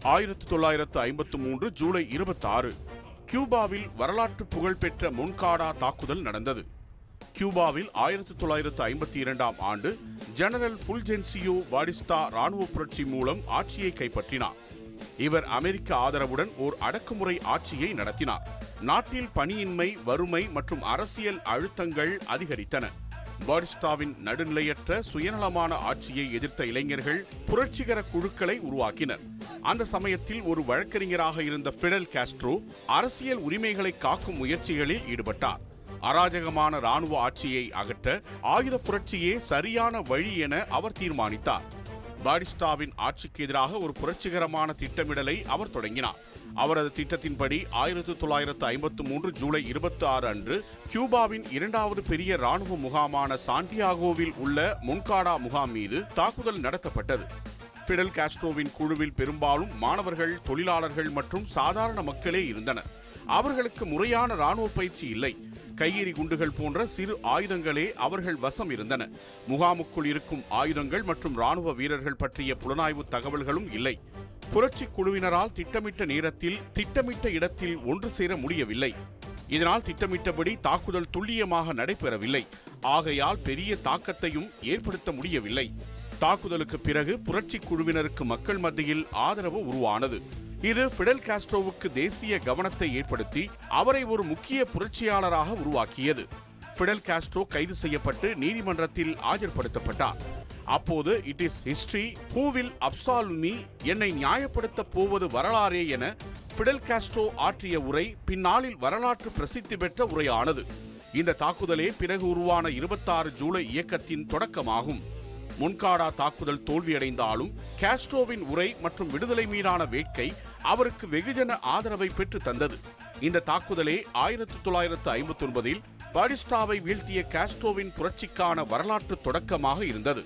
1953 ஜூலை 26 கியூபாவில் வரலாற்று புகழ்பெற்ற மொன்காடா தாக்குதல் நடந்தது. கியூபாவில் 1952ஆம் ஆண்டு ஜெனரல் ஃபுல்ஜென்சியோ பாடிஸ்டா ராணுவ புரட்சி மூலம் ஆட்சியை கைப்பற்றினார். இவர் அமெரிக்க ஆதரவுடன் ஓர் அடக்குமுறை ஆட்சியை நடத்தினார். நாட்டில் பணியின்மை, வறுமை மற்றும் அரசியல் அழுத்தங்கள் அதிகரித்தன. பாடிஸ்டாவின் நடுநிலையற்ற சுயநலமான ஆட்சியை எதிர்த்த இளைஞர்கள் புரட்சிகர குழுக்களை உருவாக்கினர். அந்த சமயத்தில் ஒரு வழக்கறிஞராக இருந்த பிடல் காஸ்ட்ரோ அரசியல் உரிமைகளை காக்கும் முயற்சிகளில் ஈடுபட்டார். அராஜகமான ராணுவ ஆட்சியை அகற்ற ஆயுத புரட்சியே சரியான வழி என அவர் தீர்மானித்தார். பாடிஸ்டாவின் ஆட்சிக்கு எதிராக ஒரு புரட்சிகரமான திட்டமிடலை அவர் தொடங்கினார். அவரது திட்டத்தின்படி 1953 ஜூலை 26 அன்று கியூபாவின் இரண்டாவது பெரிய ராணுவ முகாமான சாண்டியாகோவில் உள்ள மொன்காடா முகாம் மீது தாக்குதல் நடத்தப்பட்டது. பிடல் காஸ்ட்ரோவின் குழுவில் பெரும்பாலும் மாணவர்கள், தொழிலாளர்கள் மற்றும் சாதாரண மக்களே இருந்தனர். அவர்களுக்கு முறையான ராணுவ பயிற்சி இல்லை. கையெறி குண்டுகள் போன்ற சிறு ஆயுதங்களே அவர்கள் வசம் இருந்தன. முகாமுக்குள் இருக்கும் ஆயுதங்கள் மற்றும் ராணுவ வீரர்கள் பற்றிய புலனாய்வு தகவல்களும் இல்லை. புரட்சி குழுவினரால் திட்டமிட்ட நேரத்தில் திட்டமிட்ட இடத்தில் ஒன்று சேர முடியவில்லை. இதனால் திட்டமிட்டபடி தாக்குதல் துல்லியமாக நடைபெறவில்லை. ஆகையால் பெரிய தாக்கத்தையும் ஏற்படுத்த முடியவில்லை. தாக்குதலுக்கு பிறகு புரட்சி குழுவினருக்கு மக்கள் மத்தியில் ஆதரவு உருவானது. இது பிடல் காஸ்ட்ரோவுக்கு தேசிய கவனத்தை ஏற்படுத்தி அவரை ஒரு முக்கிய புரட்சியாளராக உருவாக்கியது. பிடல் காஸ்ட்ரோ கைது செய்யப்பட்டு நீதிமன்றத்தில் ஆஜர்படுத்தப்பட்டார். அப்போது it is history who will absolve me, என்னை நியாயப்படுத்த போவது வரலாறே என பிடல் காஸ்ட்ரோ ஆற்றிய உரை பின்னாளில் வரலாற்று பிரசித்தி பெற்ற உரையானது. இந்த தாக்குதலே பிறகு உருவான 26 ஜூலை இயக்கத்தின் தொடக்கமாகும். மொன்காடா தாக்குதல் தோல்வியடைந்தாலும் காஸ்ட்ரோவின் உரை மற்றும் விடுதலை மீதான வேட்கை அவருக்கு வெகுஜன ஆதரவை பெற்று தந்தது. இந்த தாக்குதலே 1959இல் பாடிஸ்டாவை வீழ்த்திய காஸ்ட்ரோவின் புரட்சிக்கான வரலாற்று தொடக்கமாக இருந்தது.